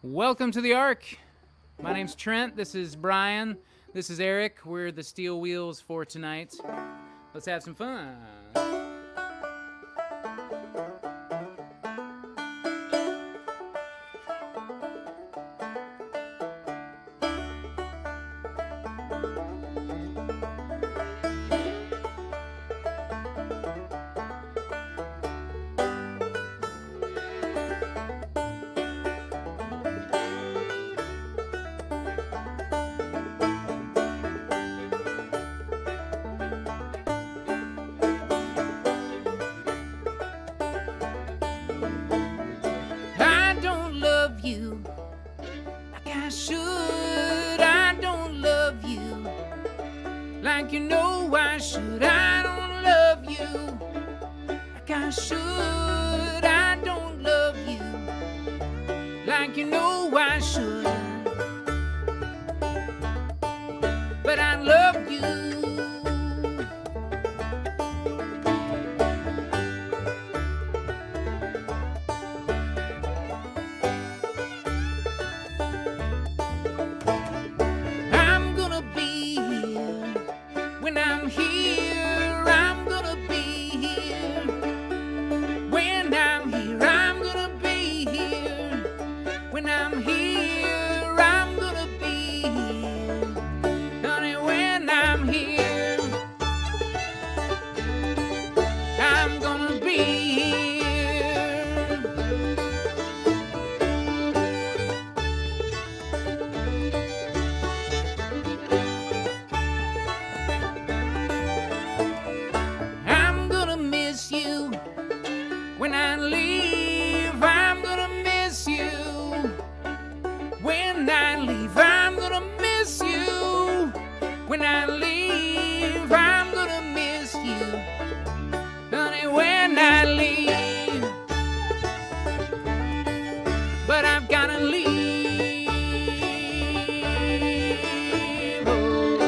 Welcome to the Ark. My name's Trent. This is Brian. This is Eric. We're the steel wheels for tonight. Let's have some fun. I don't love you like I should. I don't love you like you know I should. I don't love you like I should. I don't love you like you know I should. But I love you. I'm gonna be here when I'm here. I'm gonna be here when I'm here. I'm gonna be here when I'm here. I'm gonna be here, honey, when I'm here. I'm gonna be here. I'm gonna miss you when I leave. I'm gonna miss you when I leave. I'm gonna miss you when I leave. I'm gonna miss you, honey, when I leave. But I've gotta leave. Oh.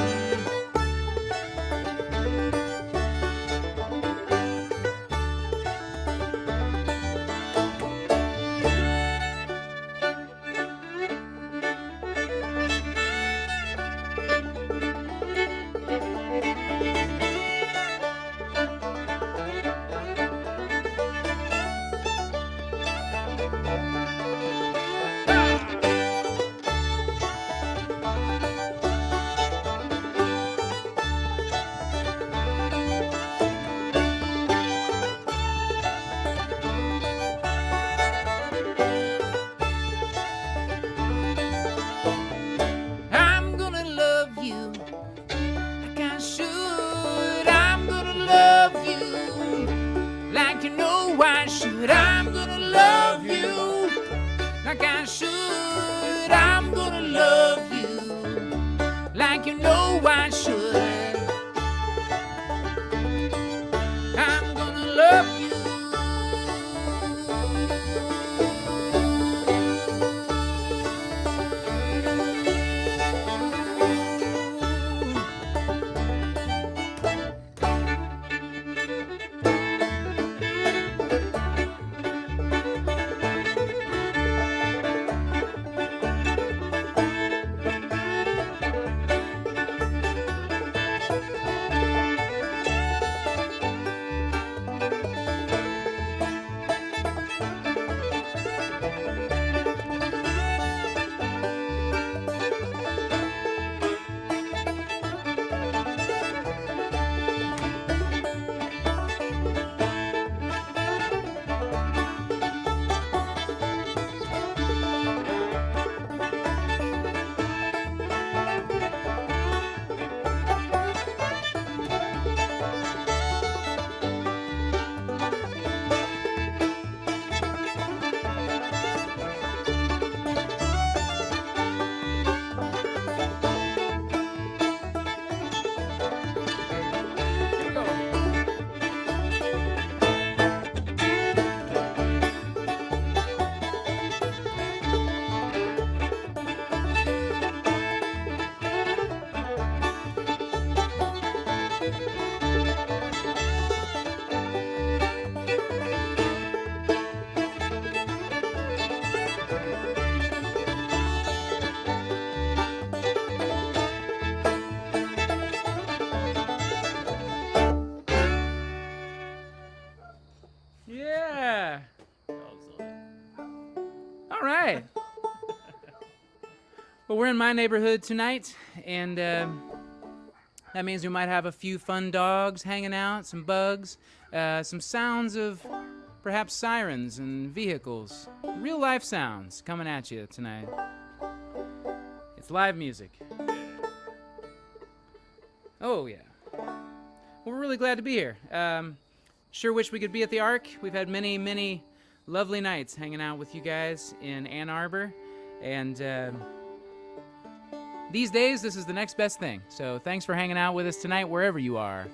I'm gonna love you like I should. I'm gonna love you like you know I should. I'm gonna love you like I should. I'm gonna love you like you know I should. I'm gonna love you. Yeah. All right. Well, we're in my neighborhood tonight, and that means we might have a few fun dogs hanging out, some bugs, some sounds of perhaps sirens and vehicles. Real life sounds coming at you tonight. It's live music. Oh, yeah. Well, we're really glad to be here. Sure wish we could be at the Ark. We've had many, many lovely nights hanging out with you guys in Ann Arbor, and these days, this is the next best thing. So thanks for hanging out with us tonight, wherever you are.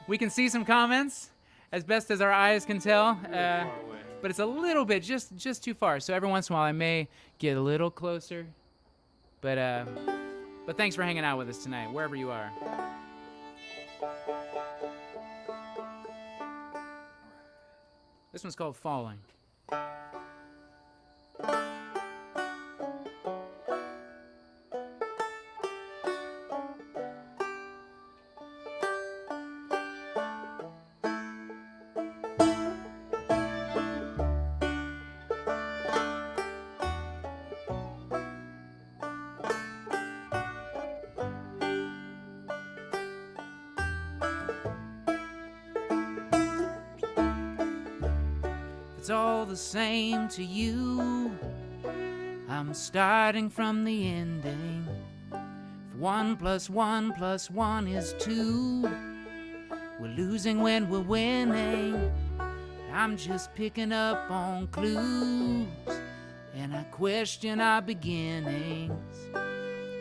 We can see some comments, as best as our eyes can tell, but it's a little bit, just too far. So every once in a while, I may get a little closer. But thanks for hanging out with us tonight, wherever you are. This one's called Falling. It's all the same to you. I'm starting from the ending. If 1 + 1 + 1 is 2, we're losing when we're winning. I'm just picking up on clues, and I question our beginnings.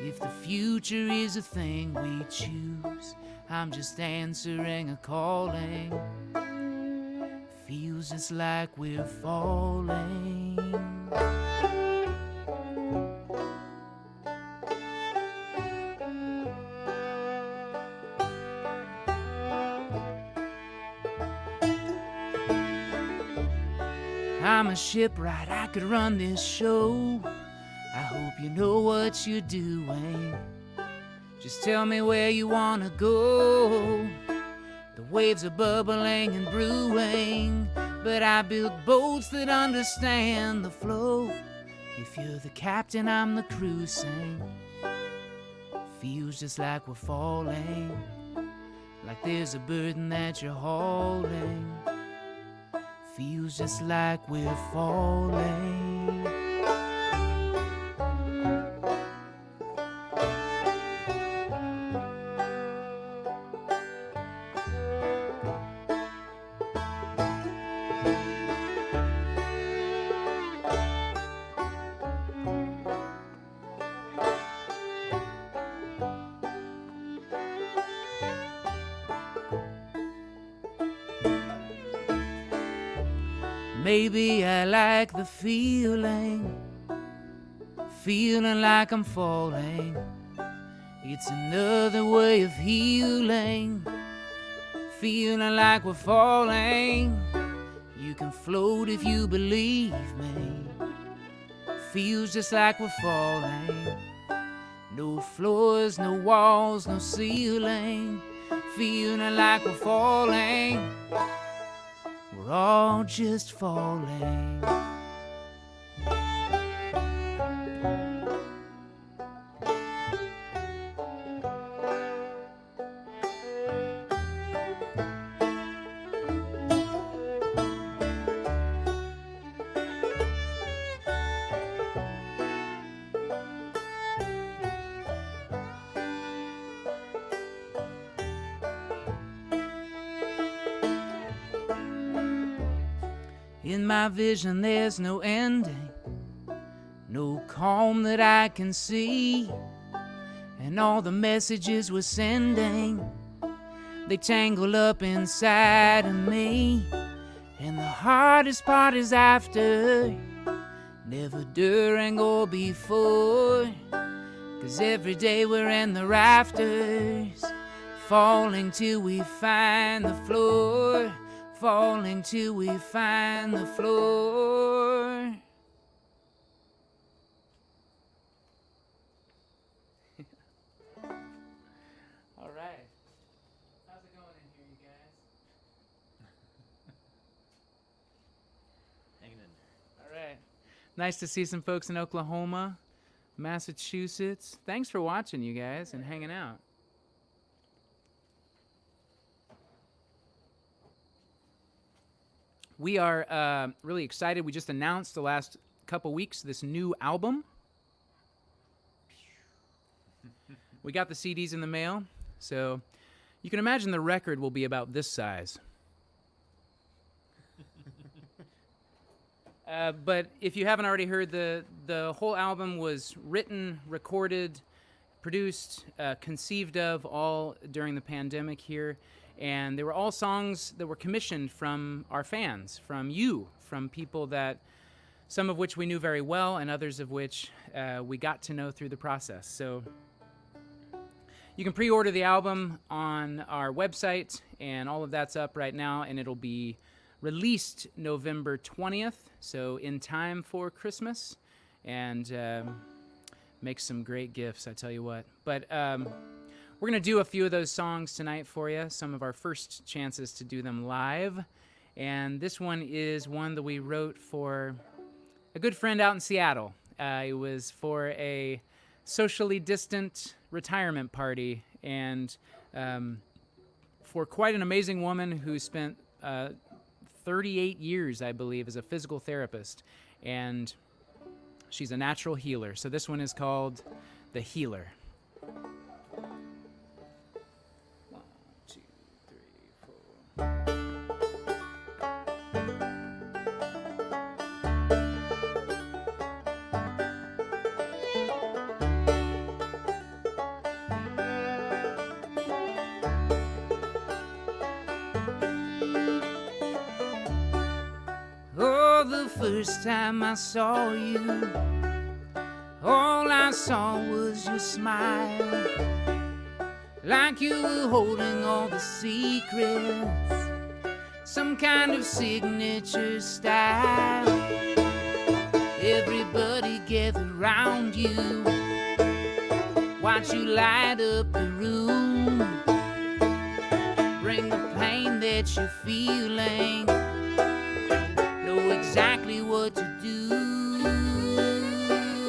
If the future is a thing we choose, I'm just answering a calling. Feels just like we're falling. I'm a shipwright, I could run this show. I hope you know what you're doing. Just tell me where you wanna go. The waves are bubbling and brewing, but I build boats that understand the flow. If you're the captain, I'm the crew, sing. Feels just like we're falling, like there's a burden that you're hauling. Feels just like we're falling. Maybe I like the feeling like I'm falling. It's another way of healing, feeling like we're falling. You can float if you believe me. Feels just like we're falling. No floors, no walls, no ceiling, feeling like we're falling. We're all just falling. In my vision there's no ending, no calm that I can see. And all the messages we're sending, they tangle up inside of me. And the hardest part is after, never during or before. 'Cause every day we're in the rafters, falling till we find the floor. Falling till we find the floor. All right. How's it going in here, you guys? Nice to see some folks in Oklahoma, Massachusetts. Thanks for watching, you guys, and hanging out. We are really excited. We just announced the last couple weeks this new album. We got the CDs in the mail, so you can imagine the record will be about this size. But if you haven't already heard, the whole album was written, recorded, produced, conceived of all during the pandemic here. And they were all songs that were commissioned from our fans, from you, from people that, some of which we knew very well and others of which we got to know through the process. So you can pre-order the album on our website, and all of that's up right now, and it'll be released November 20th, so in time for Christmas, and make some great gifts, I tell you what. But we're going to do a few of those songs tonight for you, some of our first chances to do them live, and this one is one that we wrote for a good friend out in Seattle. It was for a socially distant retirement party, and for quite an amazing woman who spent 38 years, I believe, as a physical therapist, and she's a natural healer. So this one is called The Healer. 1, 2, 3, 4. First time I saw you, all I saw was your smile, like you were holding all the secrets, some kind of signature style. Everybody gather round you, watch you light up the room, bring the pain that you're feeling, know exactly what to do,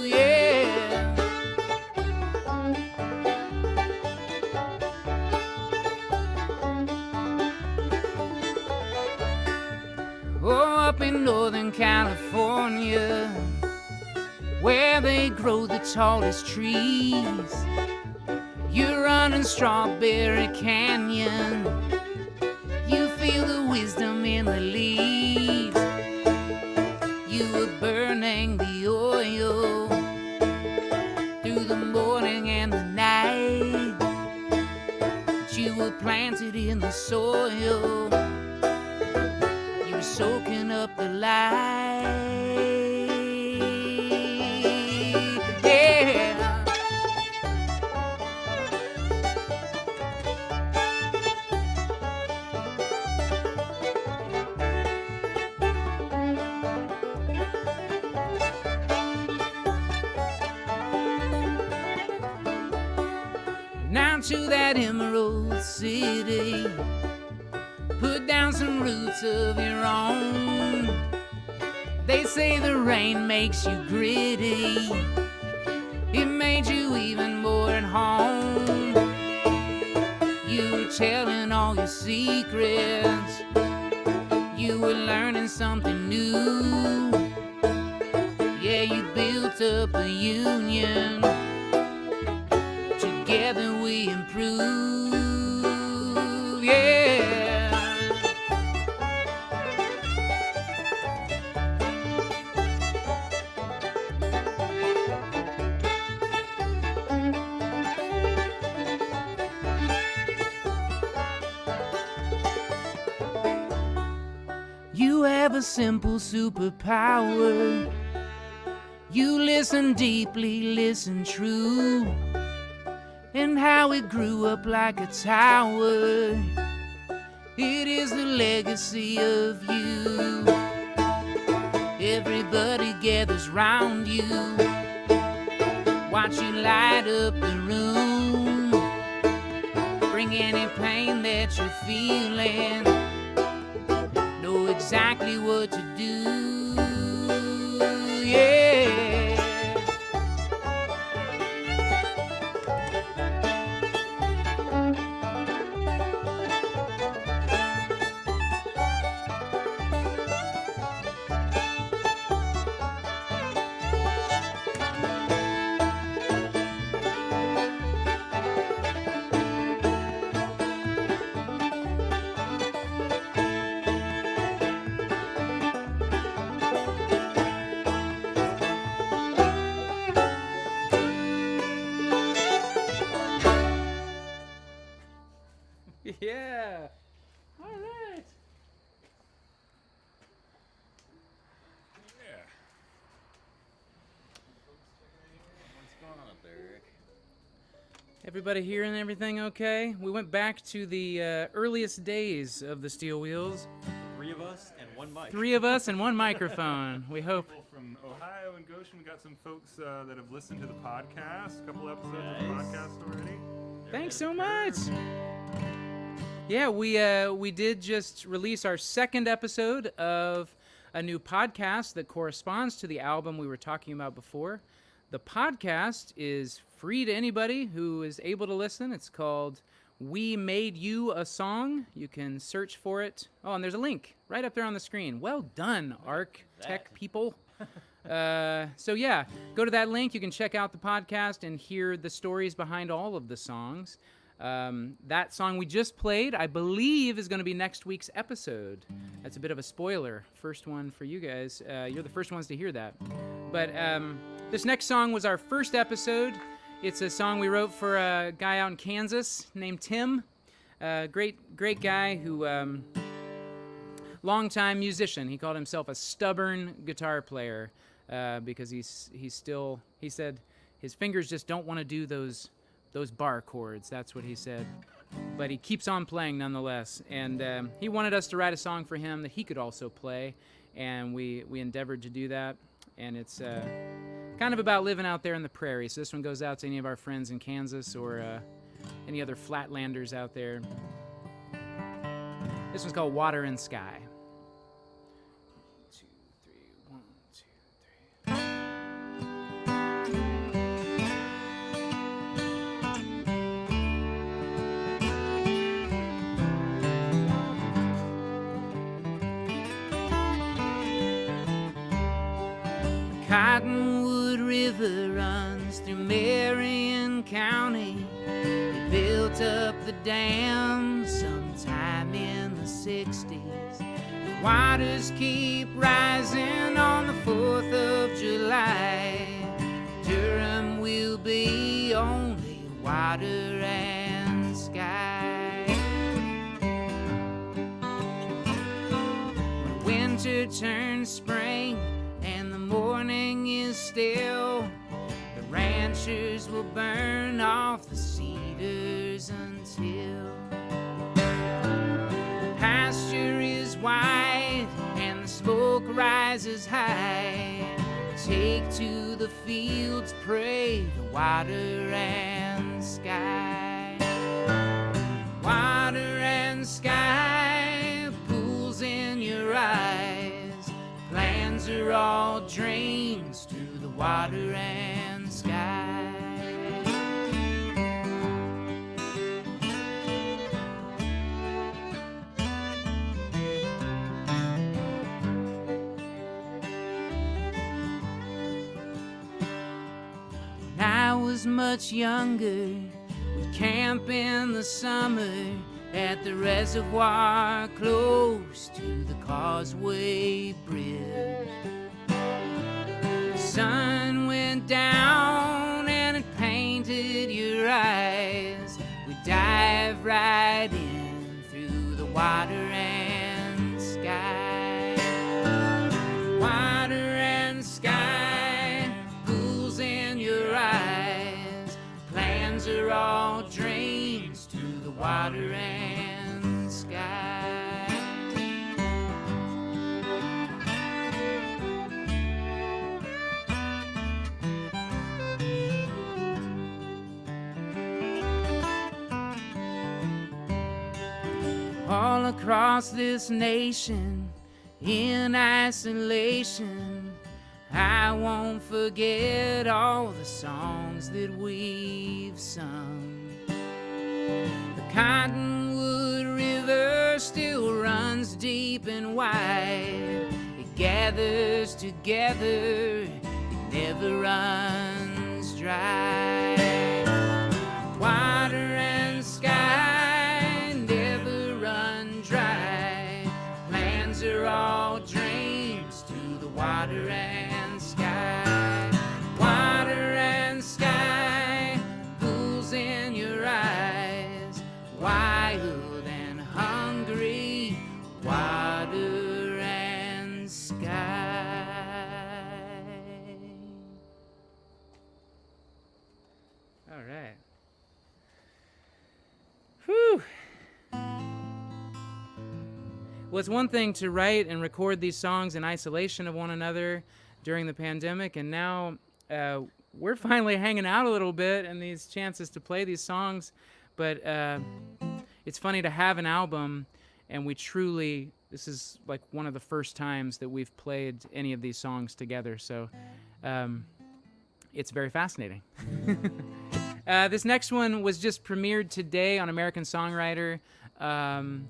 yeah. Oh, up in Northern California, where they grow the tallest trees, you're running Strawberry Canyon, you feel the wisdom in the leaves. You were burning the oil through the morning and the night, but you were planted in the soil, you were soaking up the light, yeah. Now to that Emerald City, put down some roots of your own. They say the rain makes you gritty, it made you even more at home. You were telling all your secrets, you were learning something new. Yeah, you built up a union, together we improve, yeah. You have a simple superpower. You listen deeply, listen true, and how it grew up like a tower. It is the legacy of you. Everybody gathers round you, watch you light up the room, bring any pain that you're feeling, know exactly what to do, yeah. Everybody hearing everything okay? We went back to the earliest days of the Steel Wheels. 3 of us and 1 mic. 3 of us and 1 microphone. We hope. People from Ohio and Goshen. We got some folks that have listened to the podcast, a couple episodes of the podcast already. Thanks so much. Yeah, we did just release our 2nd episode of a new podcast that corresponds to the album we were talking about before. The podcast is free to anybody who is able to listen. It's called We Made You a Song. You can search for it. Oh, and there's a link right up there on the screen. Well done, Ark Tech people. So yeah, go to that link. You can check out the podcast and hear the stories behind all of the songs. That song we just played, I believe, is going to be next week's episode. That's a bit of a spoiler. First one for you guys. You're the first ones to hear that. But this next song was our first episode. It's a song we wrote for a guy out in Kansas named Tim. Great guy who, longtime musician. He called himself a stubborn guitar player because he said his fingers just don't want to do those bar chords. That's what he said. But he keeps on playing nonetheless. And he wanted us to write a song for him that he could also play. And we endeavored to do that. And it's kind of about living out there in the prairie. So this one goes out to any of our friends in Kansas or any other flatlanders out there. This one's called Water and Sky. 2, 3, 1, 2, 3. Cottonwood River runs through Marion County. They built up the dam sometime in the 60s. The waters keep rising on the 4th of July. Durham will be only water and sky. When winter turns spring and the morning is still, the ranchers will burn off the cedars until the pasture is wide and the smoke rises high. Take to the fields, pray the water and sky. Water and sky, pools in your eyes. Plans are all dreams to the water and sky. When I was much younger, we'd camp in the summer at the reservoir close to the Causeway Bridge. The sun went down and it painted your eyes. We dive right in through the water and sky. Water and sky, pools in your eyes. Plans are all dreams to the water and sky. All across this nation, in isolation, I won't forget all the songs that we've sung. The Cottonwood River still runs deep and wide. It gathers together, it never runs dry. Water and sky never run dry. Plans are all dreams to the water and sky. Water and sky, pools in your eyes. Wild and hungry, water and sky. All right. Well, it's one thing to write and record these songs in isolation of one another during the pandemic, and now we're finally hanging out a little bit and these chances to play these songs. But it's funny to have an album, and this is like one of the first times that we've played any of these songs together, so it's very fascinating. This next one was just premiered today on American Songwriter, and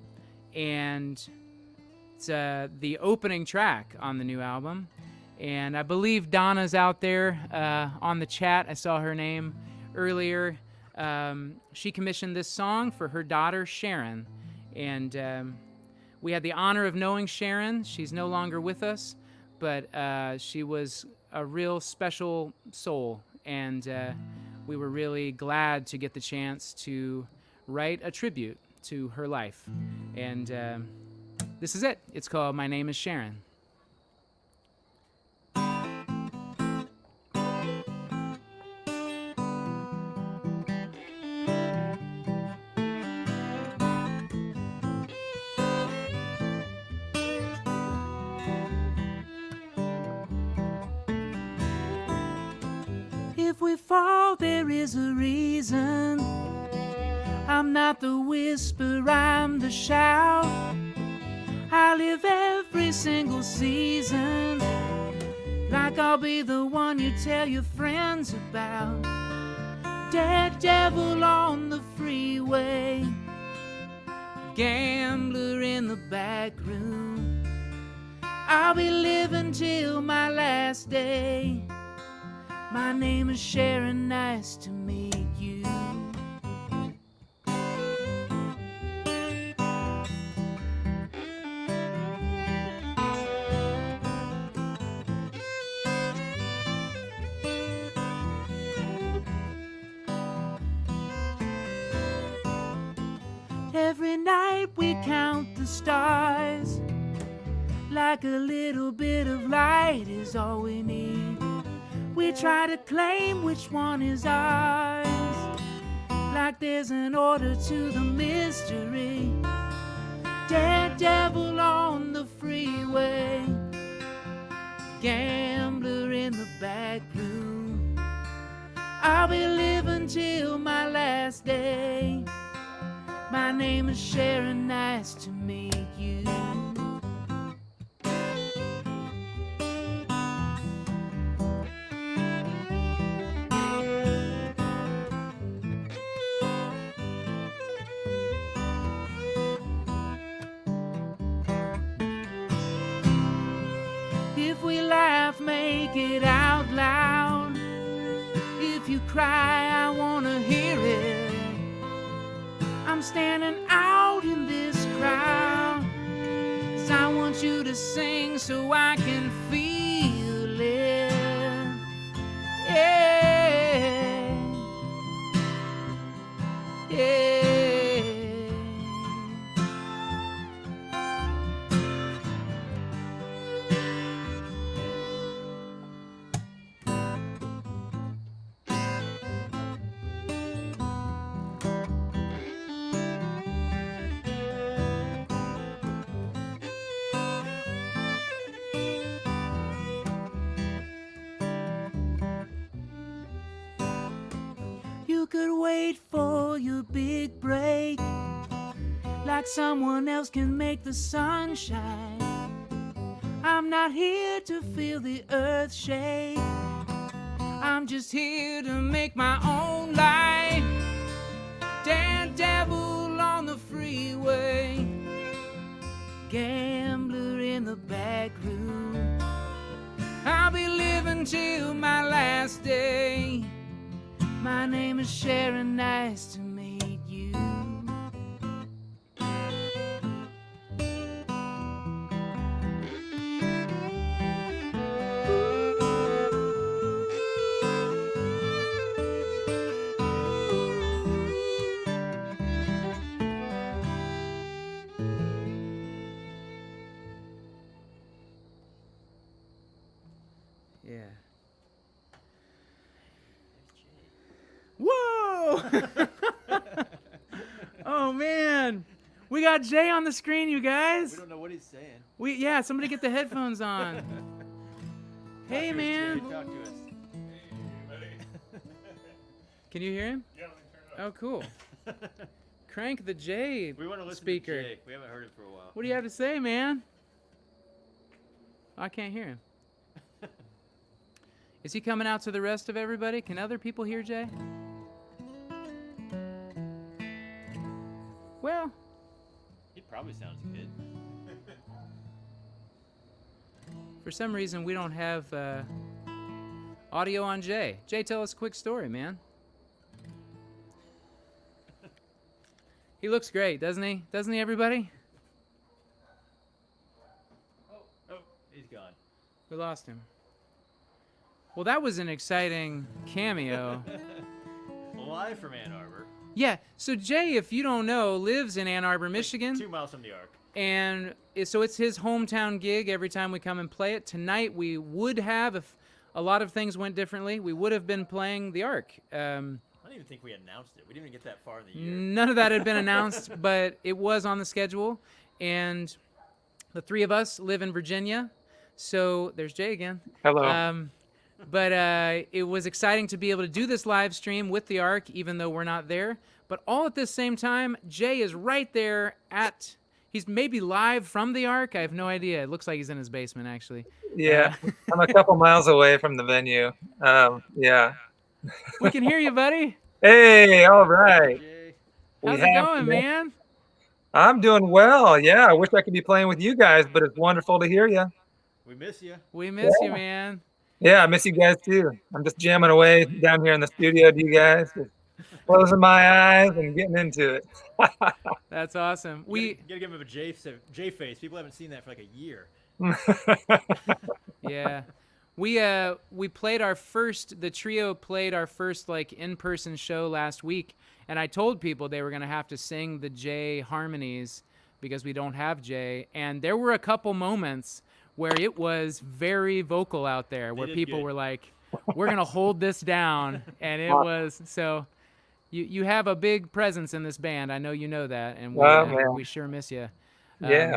it's the opening track on the new album. And I believe Donna's out there on the chat. I saw her name earlier. She commissioned this song for her daughter, Sharon. And we had the honor of knowing Sharon. She's no longer with us, but she was a real special soul. And we were really glad to get the chance to write a tribute to her life. And this is it. It's called My Name is Sharon. If we fall, there is a reason. I'm not the whisper, I'm the shout. I live every single season like I'll be the one you tell your friends about. Dead devil on the freeway, gambler in the back room. I'll be living till my last day. My name is Sharon, nice to meet you. Every night we count the stars, like a little bit of light is all we need. We try to claim which one is ours, like there's an order to the mystery. Dead devil on the freeway, gambler in the back room. I'll be living till my last day. My name is Sharon, nice to meet you. If we laugh, make it out loud. If you cry, I wanna hear it. I'm standing out in this crowd, 'cause I want you to sing so I can feel it. Yeah, yeah. You could wait for your big break, like someone else can make the sun shine. I'm not here to feel the earth shake. I'm just here to make my own life. Dead devil on the freeway, gambler in the back room. I'll be living till my last day. My name is Sharon, nice to meet you. Yeah. Whoa! Oh man, We got Jay on the screen, you guys. We don't know what he's saying. Yeah, somebody get the headphones on. Hey, man. Talk to us. Can you hear him? Yeah, let me turn it up. Oh, cool. Crank the J We want to listen speaker. to Jay. We haven't heard it for a while. What do you have to say, man? I can't hear him. Is he coming out to the rest of everybody? Can other people hear Jay? Well, He probably sounds good. for some reason, we don't have audio on Jay. Jay, tell us a quick story, man. He looks great, doesn't he? Doesn't he, everybody? Oh, he's gone. We lost him. Well, that was an exciting cameo. Live from Ann Arbor. Yeah, so Jay, if you don't know, lives in Ann Arbor, Michigan. 2 miles from the Ark. And so it's his hometown gig every time we come and play it. Tonight we would have, if a lot of things went differently, we would have been playing the Ark. I don't even think we announced it. We didn't even get that far in the year. None of that had been announced, but it was on the schedule. And the three of us live in Virginia. So there's Jay again. Hello. But it was exciting to be able to do this live stream with the Ark, even though we're not there. But all at the same time, Jay is right there at... He's maybe live from the Ark. I have no idea. It looks like he's in his basement, actually. Yeah, I'm a couple miles away from the venue. Yeah. We can hear you, buddy. Hey, all right. Jay. How's We it have going, to- man? I'm doing well. Yeah, I wish I could be playing with you guys, but it's wonderful to hear you. We miss you. We miss Yeah. you, man. Yeah, I miss you guys too. I'm just jamming away down here in the studio to you guys, just closing my eyes and getting into it. That's awesome. You gotta give him a J face. People haven't seen that for like a year. Yeah. We played the trio played our first like in-person show last week, and I told people they were going to have to sing the Jay harmonies because we don't have Jay, and there were a couple moments where it was very vocal out there where did people good. were like, we're going to hold this down, and it was so you have a big presence in this band. I know you know that, and man. we sure miss you. Yeah.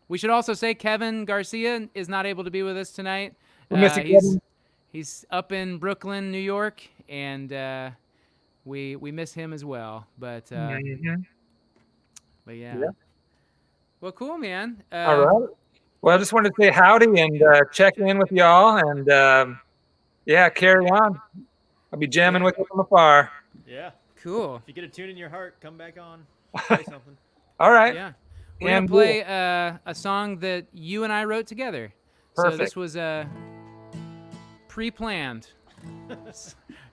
We should also say Kevin Garcia is not able to be with us tonight. We miss you, he's, Kevin. he's up in Brooklyn, New York, and we miss him as well. But Mhm. but yeah. Yeah. Well, cool, man. All right. Well, I just wanted to say howdy and check in with y'all, and yeah, carry on. I'll be jamming with you from afar. Yeah. Cool. If you get a tune in your heart, come back on. Play something. All right. Yeah. We're gonna And play a song that you and I wrote together. So Perfect. this was pre-planned.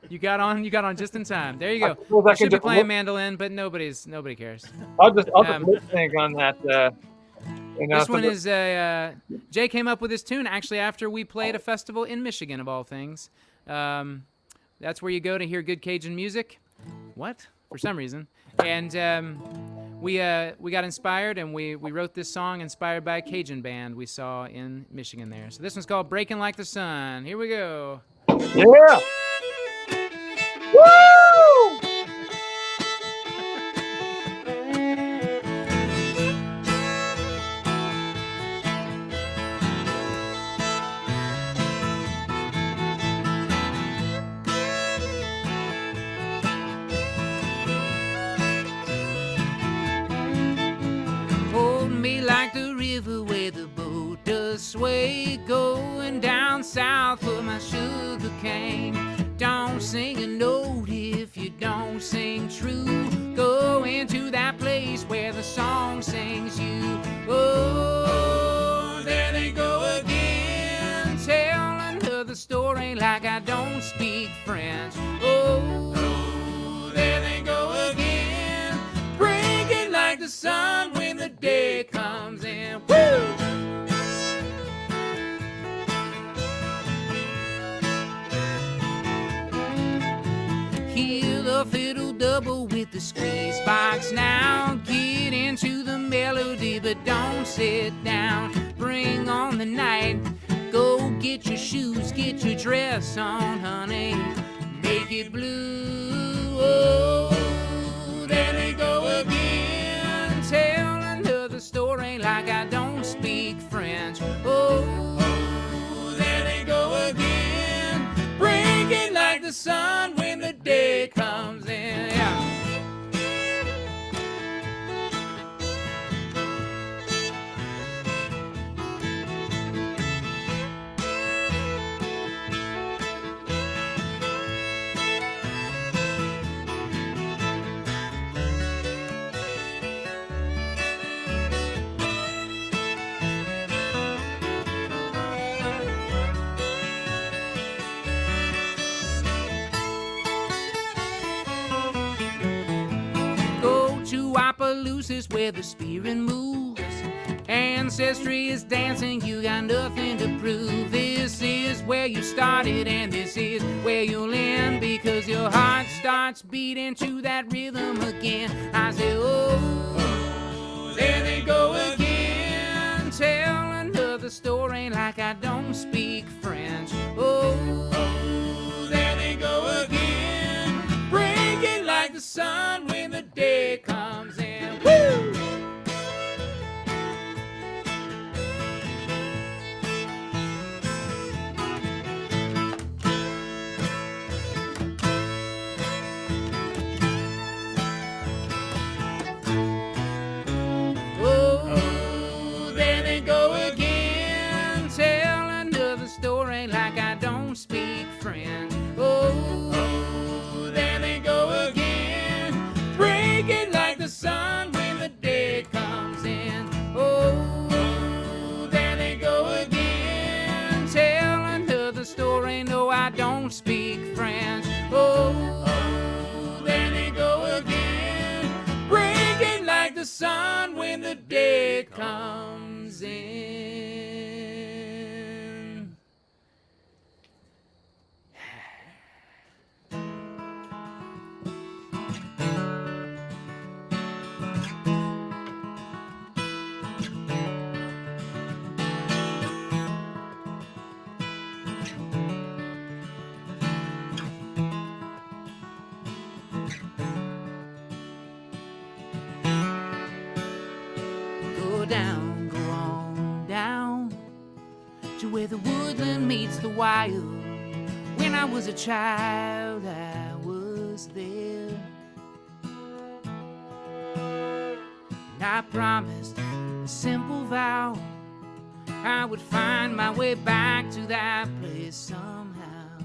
You got on just in time. There you go. suppose I I can should be just playing lip- mandolin, but nobody cares. I'll just Um, lip sync on that. This one is Jay came up with this tune actually after we played a festival in Michigan, of all things. That's where you go to hear good Cajun music. What? For some reason. And we got inspired, and we wrote this song inspired by a Cajun band we saw in Michigan there. So this one's called Breaking Like the Sun. Here we go. Yeah. Woo! Hold me like the river where the boat does sway, going down south for my sugar cane. Don't sing a note if you don't sing true. Go into that place where the song sings you. Oh, there they go again, tell another story like I don't speak French. Oh, there they go again, breaking like the sun when the day comes in. Woo! Hear the fiddle double with the squeeze box now. Get into the melody, but don't sit down. Bring on the night. Go get your shoes, get your dress on, honey. Make it blue. Oh, there they go again, telling sun when the day comes in. Yeah. Opelousas where the spirit moves. Ancestry is dancing, you got nothing to prove. This is where you started and this is where you'll end, because your heart starts beating to that rhythm again. I say, oh, there they go again, tell another story like I don't speak French. Oh, there they go again, breaking like the sun when the day comes in. Woo! Oh, there they go again, tell another story like I don't speak French. Oh, there they go again, breaking like the sun when the day comes in. Oh, there they go again, tell another story, no, I don't speak French. Oh, there they go again, breaking like the sun when the day comes in. Down, go on down to where the woodland meets the wild. When I was a child, I was there. And I promised a simple vow I would find my way back to that place somehow.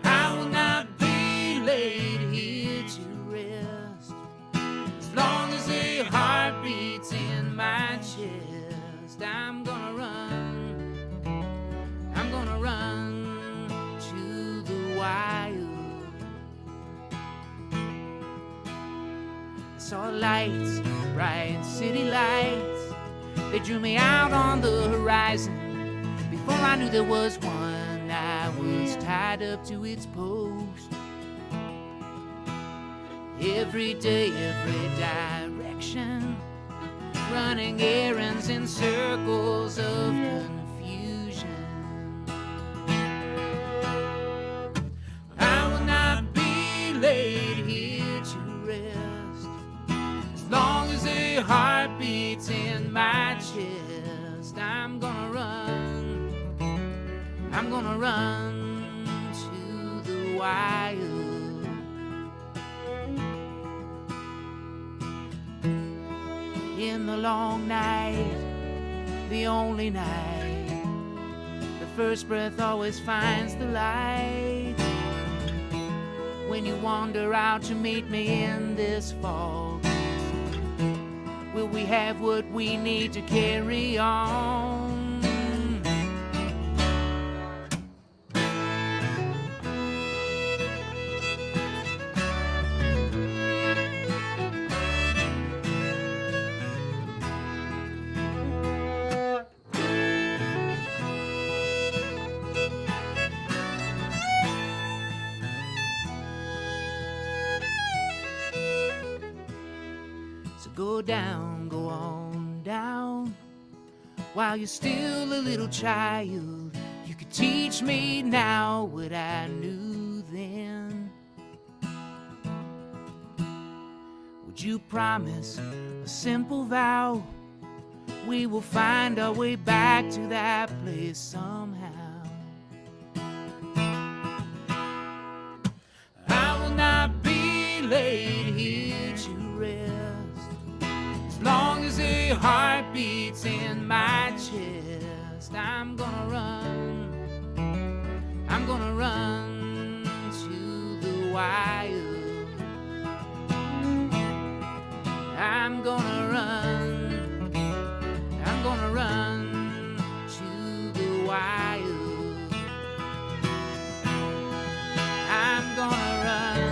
I will not be laid here to rest as long as a heart beats in my chest. I'm gonna run to the wild. I saw lights, bright city lights, they drew me out on the horizon. Before I knew there was one, I was tied up to its post. Every day, every direction, running errands in circles of confusion. I will not be laid here to rest as long as a heart beats in my chest. I'm gonna run to the wild. In the long night, the only night, the first breath always finds the light. When you wander out to meet me in this fog, will we have what we need to carry on? Go on down, while you're still a little child. You could teach me now what I knew then. Would you promise a simple vow? We will find our way back to that place somehow. laid here to rest. As long as a heart beats in my chest, I'm gonna run to the wire. I'm gonna run to the wire. I'm gonna run to the wire. I'm gonna run.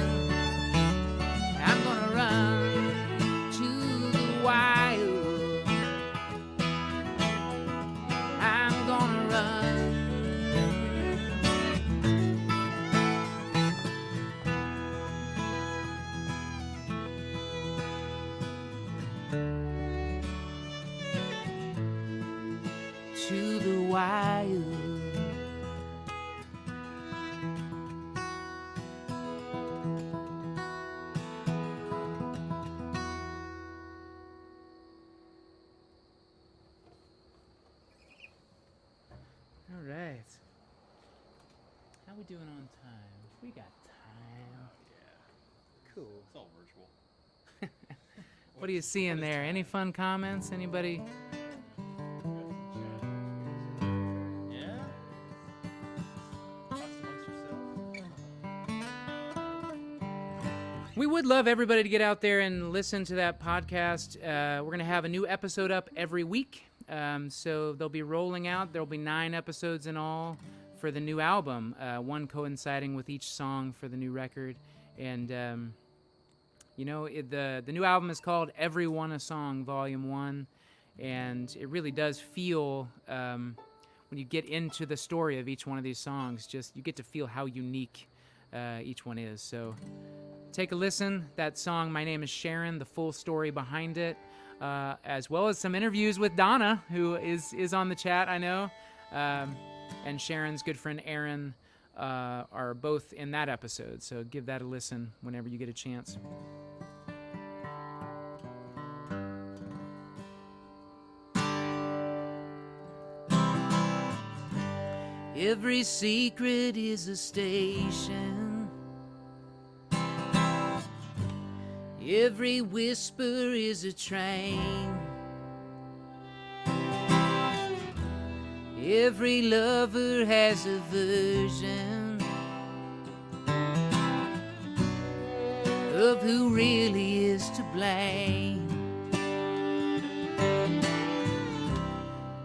To the wire. All right. How we doing on time? We got time. Cool. It's all virtual. What are you seeing there? Any fun comments? Anybody? Yeah? Talk amongst yourself. We would love everybody to get out there and listen to that podcast. We're going to have a new episode up every week. So they'll be rolling out. There'll be 9 episodes in all for the new album, one coinciding with each song for the new record. And, you know, the new album is called Everyone a Song, Volume 1. And it really does feel, when you get into the story of each one of these songs, just you get to feel how unique each one is. So take a listen. That song, My Name is Sharon, the full story behind it, as well as some interviews with Donna, who is on the chat, I know. And Sharon's good friend Aaron are both in that episode. So give that a listen whenever you get a chance. Every secret is a station. Every whisper is a train. Every lover has a version of who really is to blame.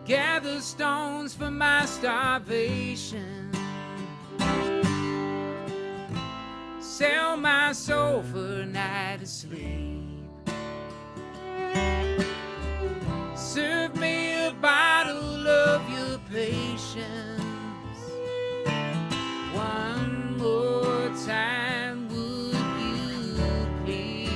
Gather stones for my starvation. Sell my soul for a night of sleep. Serve me a bottle of your patience. One more time, would you please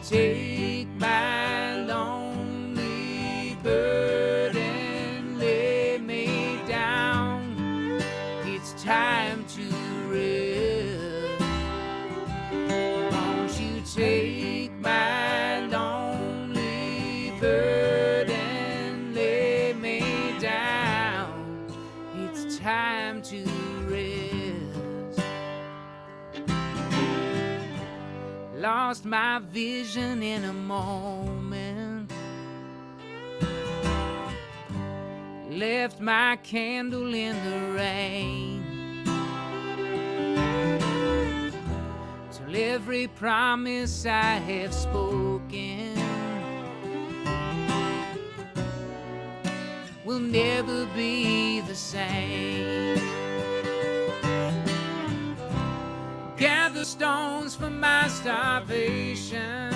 take my lonely burden, lay me down. It's time to rest. Won't you take my lonely burden, lay me down. It's time to rest. Lost my vision in a moment. Left my candle in the rain. Till every promise I have spoken will never be the same. Gather stones for my starvation.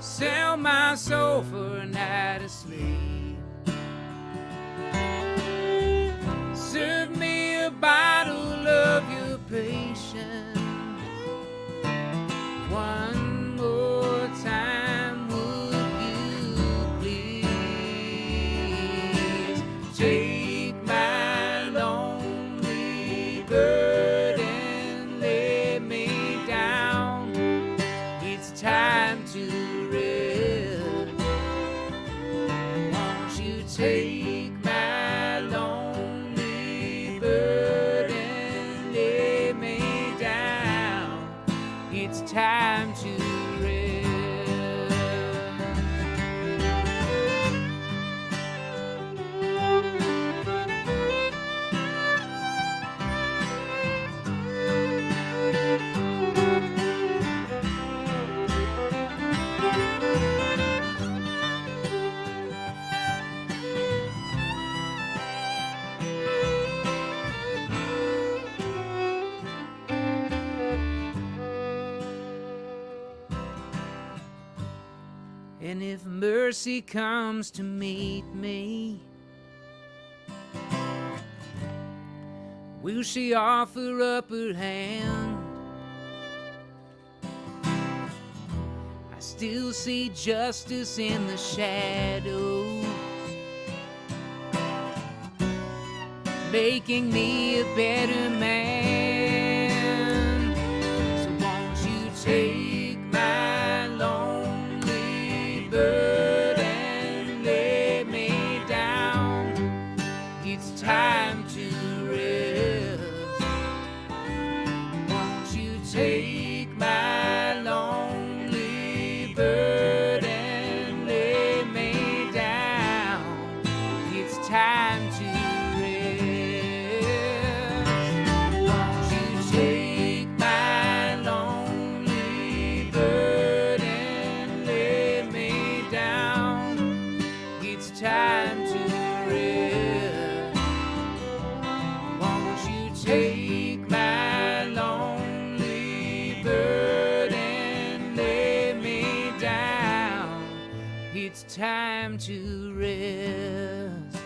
Sell my soul for a night of sleep. Serve me a bottle of your patience. One more time, would you please take my lonely burden, lay me down. It's time to take my lonely burden, And if mercy comes to meet me, will she offer up her hand? I still see justice in the shadows, making me a better man. So won't you take my lonely burden, lay me down? It's time to rest. Won't you take my lonely burden, lay me down? It's time to time to rest.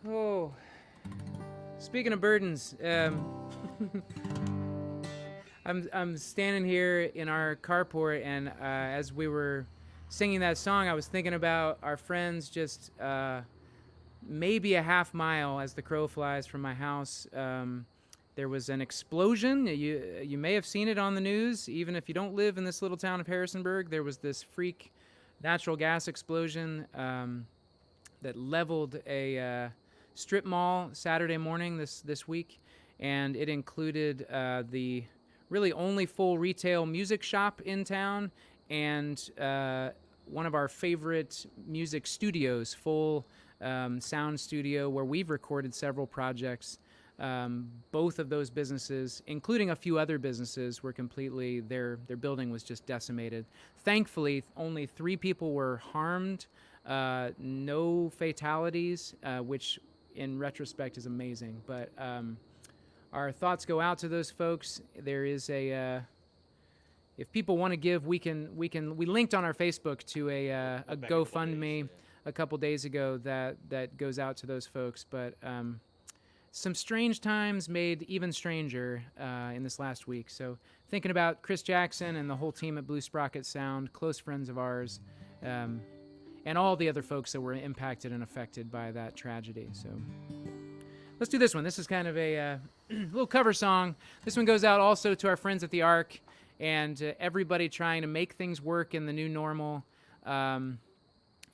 Oh, speaking of burdens, I'm standing here in our carport, and as we were singing that song, I was thinking about our friends just maybe a half mile as the crow flies from my house. There was an explosion. You may have seen it on the news. Even if you don't live in this little town of Harrisonburg, there was this freak natural gas explosion that leveled a strip mall Saturday morning this week, and it included the really only full retail music shop in town, and one of our favorite music studios, full sound studio where we've recorded several projects. Both of those businesses, including a few other businesses, were completely, their building was just decimated. Thankfully, only 3 people were harmed, no fatalities, which in retrospect is amazing. But our thoughts go out to those folks. There is a if people want to give, we linked on our Facebook to a GoFundMe a couple days ago that goes out to those folks. But some strange times made even stranger in this last week. So thinking about Chris Jackson and the whole team at Blue Sprocket Sound, close friends of ours, and all the other folks that were impacted and affected by that tragedy. So let's do this one. This is kind of a little cover song. This one goes out also to our friends at the Ark and everybody trying to make things work in the new normal.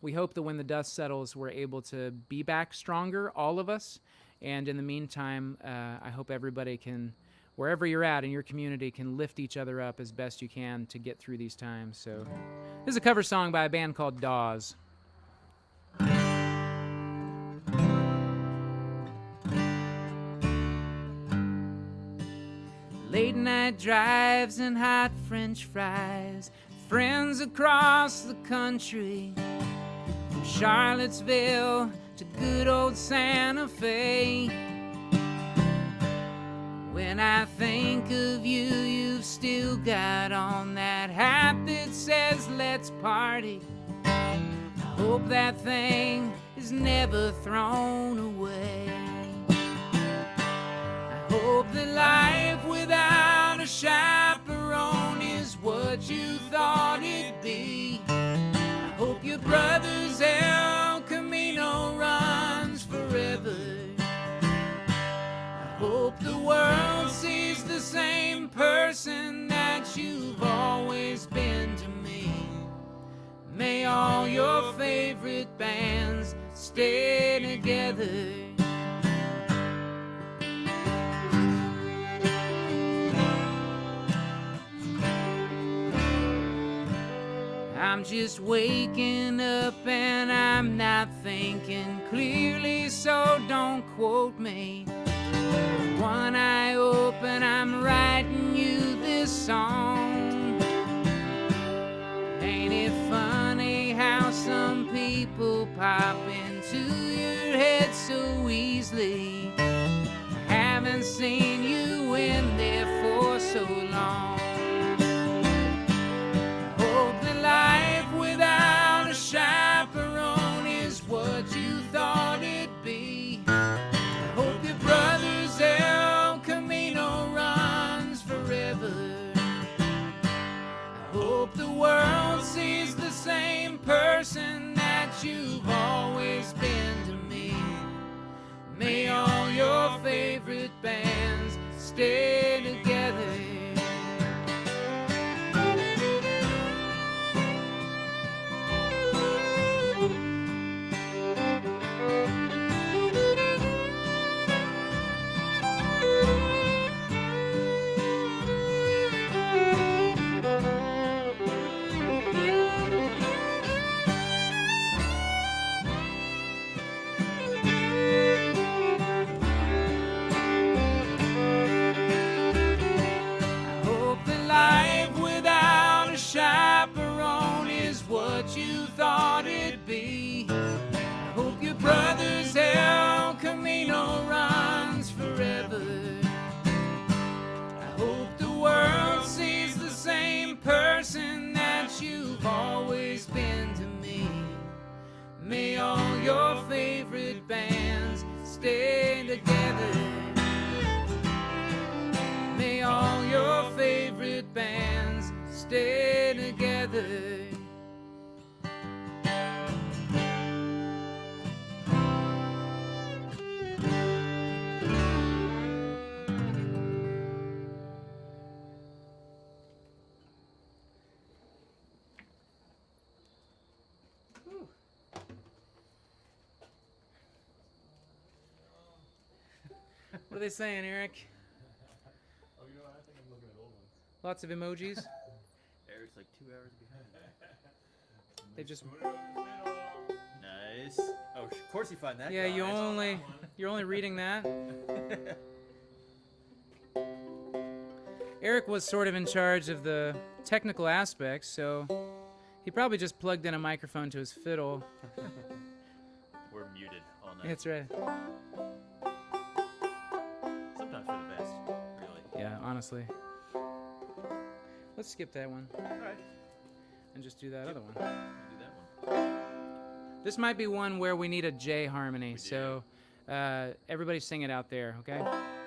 We hope that when the dust settles, we're able to be back stronger, all of us. And in the meantime, I hope everybody can, wherever you're at in your community, can lift each other up as best you can to get through these times. So this is a cover song by a band called Dawes. Late night drives and hot French fries, friends across the country, from Charlottesville to good old Santa Fe. When I think of you, you've still got on that hat that says let's party. I hope that thing is never thrown away. I hope that life without a chaperone is what you thought it'd be. I hope your brother's El Camino runs forever. I hope the world sees the same person that you've always been to me. May all your favorite bands stay together. I'm just waking up and I'm not thinking clearly, so don't quote me. One eye open, I'm writing you this song. Ain't it funny how some people pop into your head so easily. Haven't seen you in there for so long. Hope that life without a chaperone is what you thought it'd be. Hope your brother's El Camino runs forever. I hope the world sees the same person that you've always been to me. May all your favorite bands stay together. Chaperone is what you thought it'd be. I hope your brother's El Camino runs forever. I hope the world sees the same person that you've always been to me. May all your favorite bands stay together. May all your favorite bands stay together. What are they saying, Eric? Oh, you know, I think I'm looking at old ones. Lots of emojis. Eric's like 2 hours behind. They just Nice. Oh, of course you find that. yeah. guy. You're only reading that. Eric was sort of in charge of the technical aspects, so he probably just plugged in a microphone to his fiddle. We're muted all night. That's right. Sometimes for the best, really. Yeah, honestly. Let's skip that one All right. and just do that other one. We'll do that one. This might be one where we need a J harmony, We so everybody sing it out there, okay?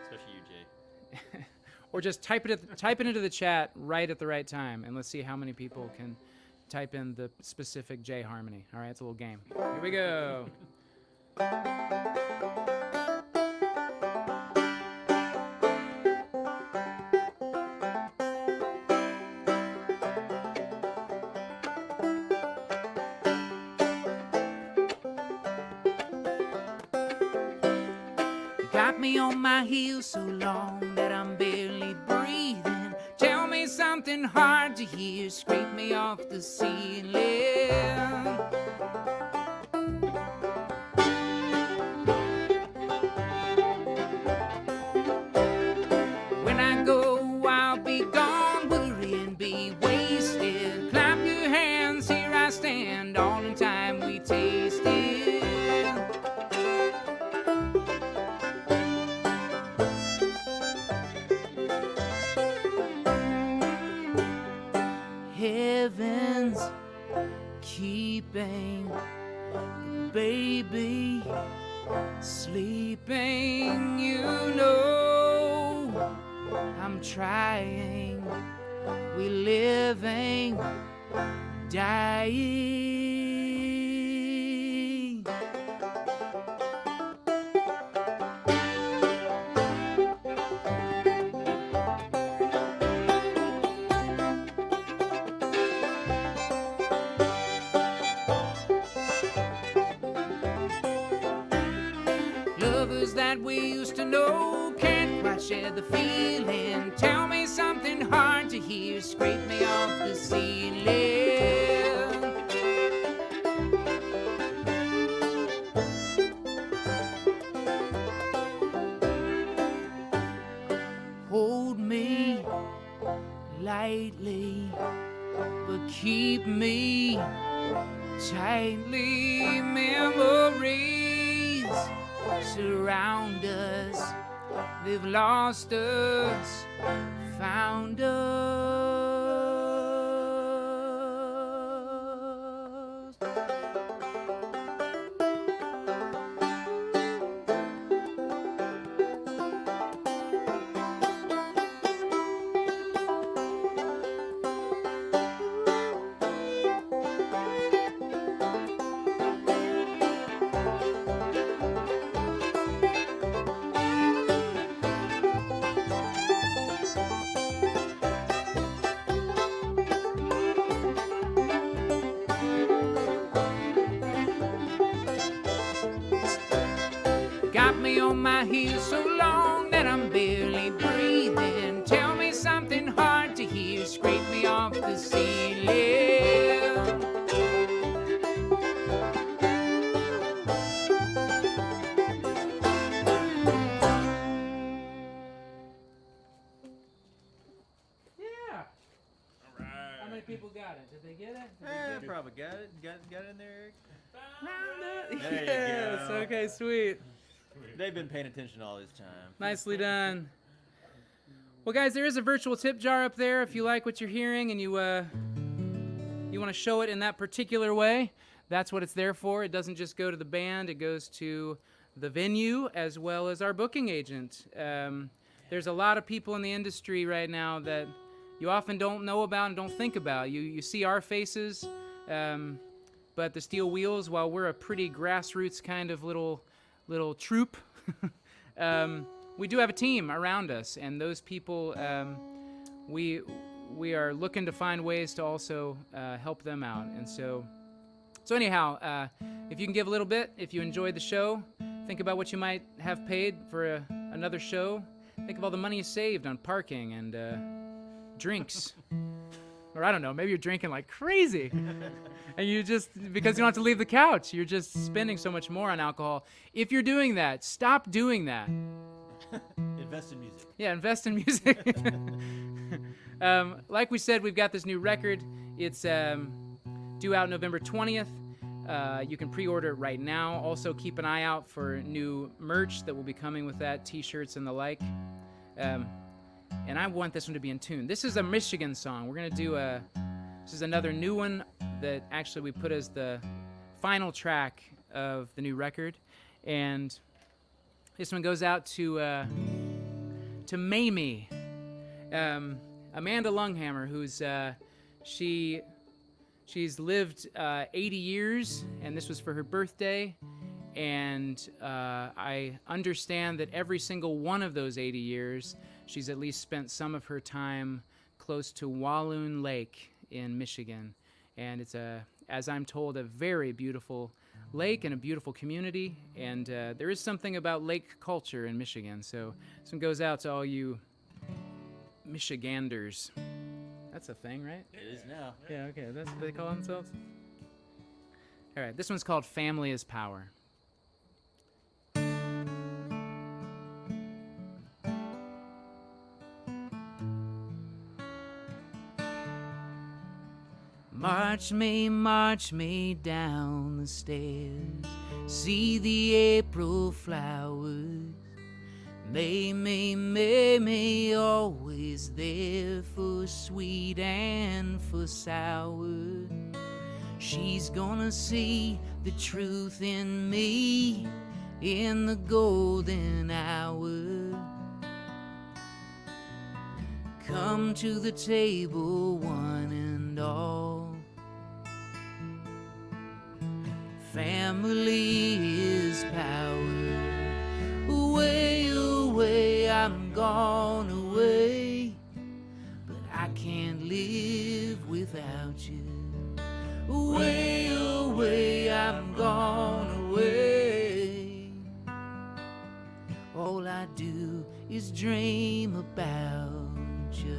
Especially you, Jay. Or just type it into the chat right at the right time, and let's see how many people can type in the specific J harmony. All right, it's a little game. Here we go. Got me on my heels so long that I'm barely breathing. Tell me something hard to hear, scrape me off the ceiling. When I go, I'll be gone, worry and be wasted. Clap your hands, here I stand, all in time we taste it. Heaven's keeping the baby sleeping, you know I'm trying, we living, dying. Lovers that we used to know can't quite share the feeling. Tell me something hard to hear, scrape me off the ceiling. Hold me lightly, but keep me tightly memories surround us. They've lost us, found us. Got me on my heels so long that I'm barely breathing. Tell me something hard to hear, scrape me off the ceiling. Yeah. All right. How many people got it? Did they get it? Probably got it. Got it in there, Eric? There you yes. go. Okay, sweet. They've been paying attention all this time. Nicely done. Well, guys, there is a virtual tip jar up there if you like what you're hearing and you want to show it in that particular way. That's what it's there for. It doesn't just go to the band. It goes to the venue as well as our booking agent. There's a lot of people in the industry right now that you often don't know about and don't think about. You see our faces, but the Steel Wheels, while we're a pretty grassroots kind of little troupe, we do have a team around us, and those people, we are looking to find ways to also help them out. And so anyhow, if you can give a little bit, if you enjoyed the show, think about what you might have paid for another show. Think of all the money you saved on parking and drinks. Or I don't know, maybe you're drinking like crazy. And you just, because you don't have to leave the couch, you're just spending so much more on alcohol. If you're doing that, stop doing that. Invest in music. Yeah, invest in music. Like we said, we've got this new record. It's due out November 20th. You can pre-order it right now. Also, keep an eye out for new merch that will be coming with that, t-shirts and the like. And I want this one to be in tune. This is a Michigan song. We're going to do this is another new one that actually we put as the final track of the new record. And this one goes out to Mamie, Amanda Lunghammer, who's she's lived 80 years, and this was for her birthday. And I understand that every single one of those 80 years, she's at least spent some of her time close to Walloon Lake in Michigan. And it's, as I'm told, a very beautiful lake and a beautiful community. And there is something about lake culture in Michigan. So this one goes out to all you Michiganders. That's a thing, right? It is now. Yeah, okay. That's what they call themselves? All right, this one's called Family is Power. March me down the stairs. See the April flowers. May, always there for sweet and for sour. She's gonna see the truth in me in the golden hour. Come to the table, one and all. Family is power. Away, I'm gone away, but I can't live without you. Away, I'm gone away. All I do is dream about you.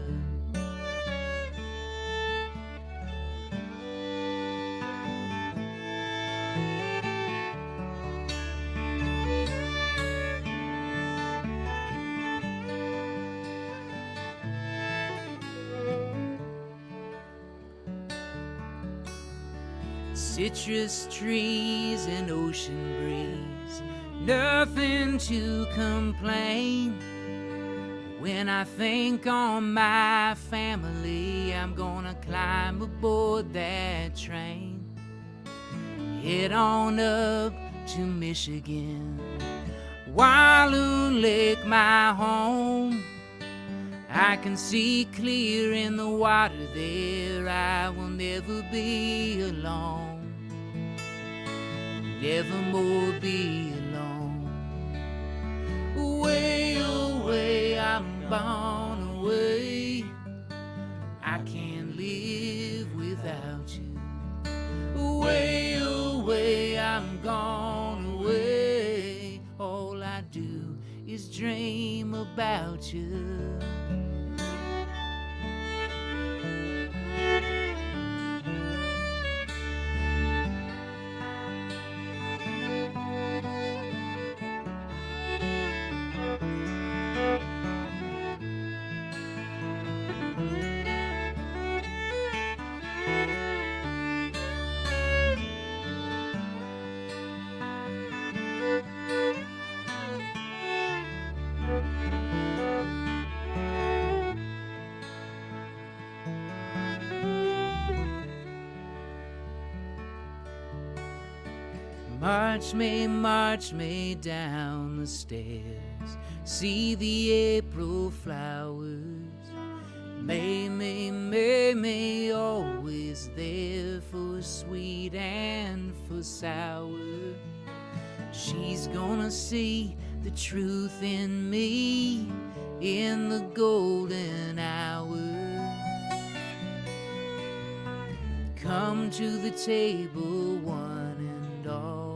citrus trees and ocean breeze, nothing to complain. When I think on my family, I'm gonna climb aboard that train, head on up to Michigan, Walloon Lake, my home. I can see clear in the water there, I will never be alone, never more be alone. Way away, I'm born away, I can't live without you. Way away, I'm gone away, all I do is dream about you. March me down the stairs, see the April flowers. May, always there for sweet and for sour. She's gonna see the truth in me in the golden hour. Come to the table, one and all.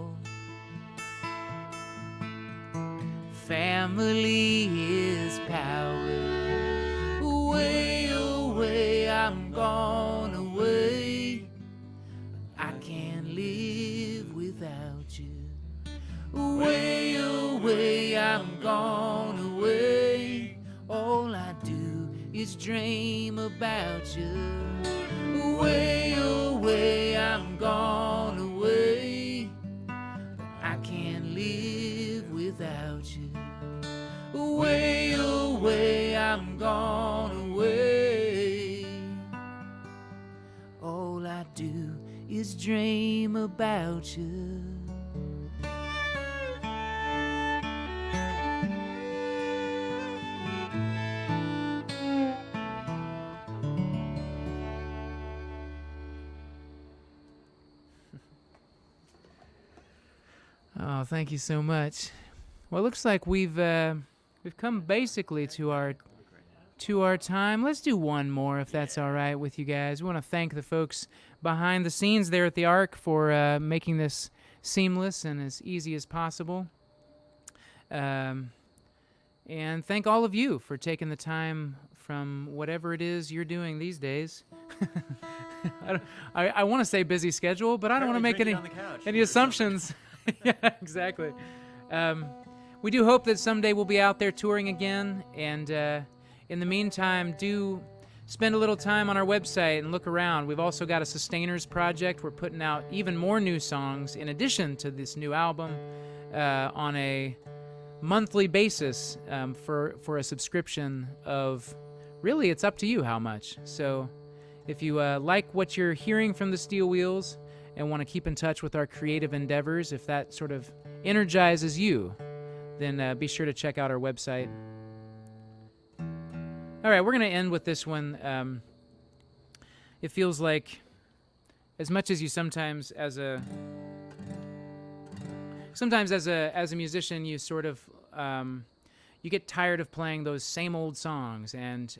Family is power. Way away, I'm gone away, I can't live without you. Way away, I'm gone away, all I do is dream about you. Way away, I'm gone away, I can't live without you. Way away, I'm gone away, all I do is dream about you. Oh, thank you so much. Well, it looks like we've come basically to our time. Let's do one more, if that's all right with you guys. We want to thank the folks behind the scenes there at the Ark for making this seamless and as easy as possible. And thank all of you for taking the time from whatever it is you're doing these days. I want to say busy schedule, but I don't want to make any assumptions. Yeah, exactly. We do hope that someday we'll be out there touring again, and in the meantime, do spend a little time on our website and look around. We've also got a Sustainers project. We're putting out even more new songs in addition to this new album on a monthly basis for a subscription of, really, it's up to you how much. So if you like what you're hearing from the Steel Wheels and want to keep in touch with our creative endeavors, if that sort of energizes you, then be sure to check out our website. All right, we're going to end with this one. It feels like, as much as you sometimes as a musician, you sort of you get tired of playing those same old songs, and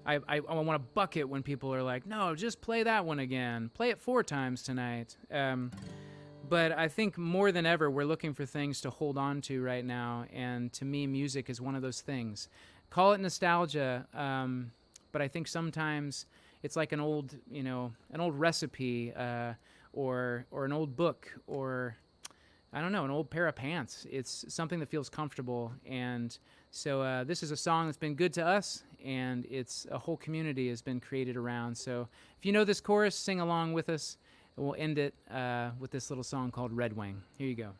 I want to bucket when people are like, no, just play that one again. Play it 4 times tonight. But I think more than ever, we're looking for things to hold on to right now. And to me, music is one of those things. Call it nostalgia, but I think sometimes it's like an old recipe or an old book, or I don't know, an old pair of pants. It's something that feels comfortable. And so this is a song that's been good to us, and it's a whole community has been created around. So if you know this chorus, sing along with us. we'll end it with this little song called Red Wing. Here you go.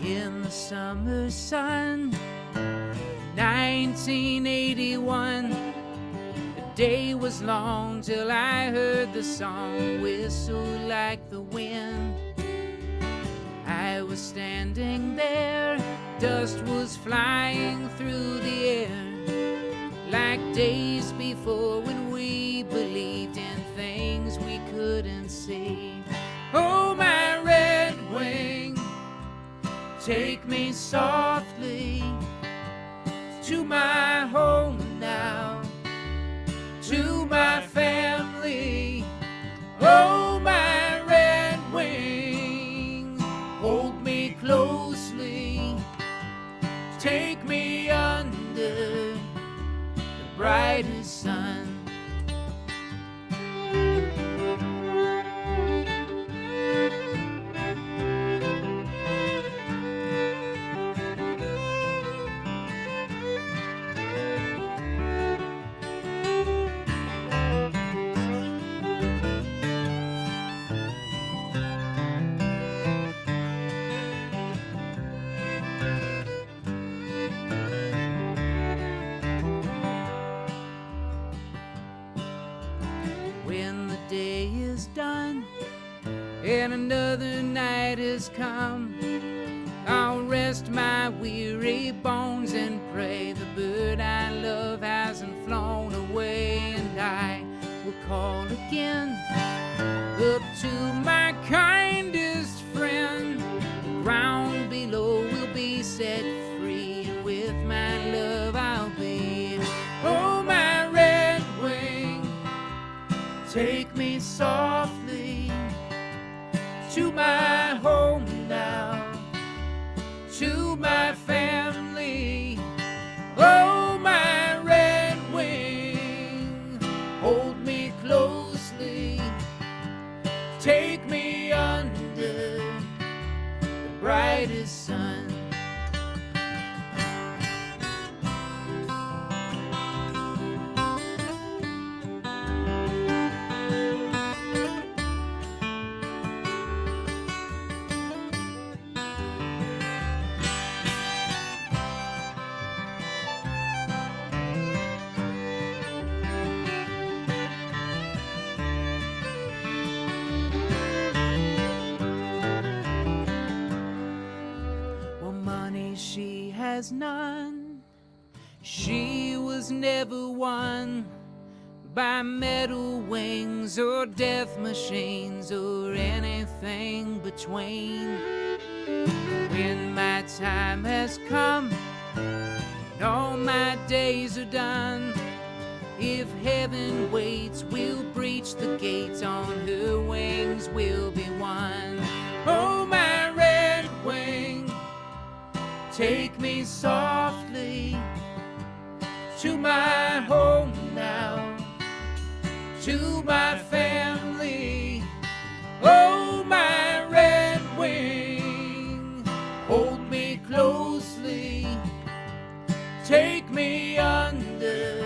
In the summer sun, 1981, the day was long till I heard the song whistle like the wind. I was standing there, dust was flying through the air, like days before when we believed in things we couldn't see. Oh, my red wing, take me softly to my home now, to my family. Oh, my red wing, hold me closely, take me under the brightest sun. When the day is done and another night has come, I'll rest my weary bones and pray the bird I love hasn't flown away, and I will call again up to my kindest friend. The ground below will be set free, and with my love I'll be. Oh, my red wing, take me softly to my home now, to my family. Oh, my red wing, hold me closely, take me under the brightest sun. She has none. She was never won by metal wings or death machines or anything between. When my time has come and all my days are done, if heaven waits, we'll breach the gates. On her wings we'll be one. Oh, my red wing, take me softly to my home now, to my family. Oh, my red wing, hold me closely, take me under the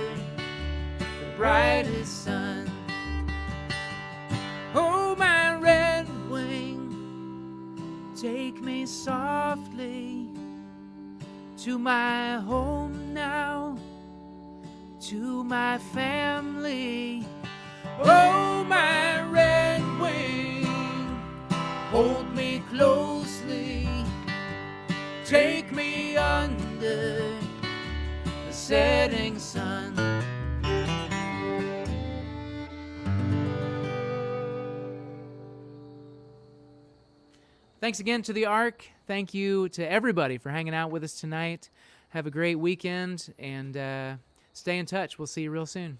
brightest sun. Oh, my red wing, take me softly to my home now, to my family. Oh, my red wing, hold me closely, take me under the setting sun. Thanks again to the Ark. Thank you to everybody for hanging out with us tonight. Have a great weekend, and stay in touch. We'll see you real soon.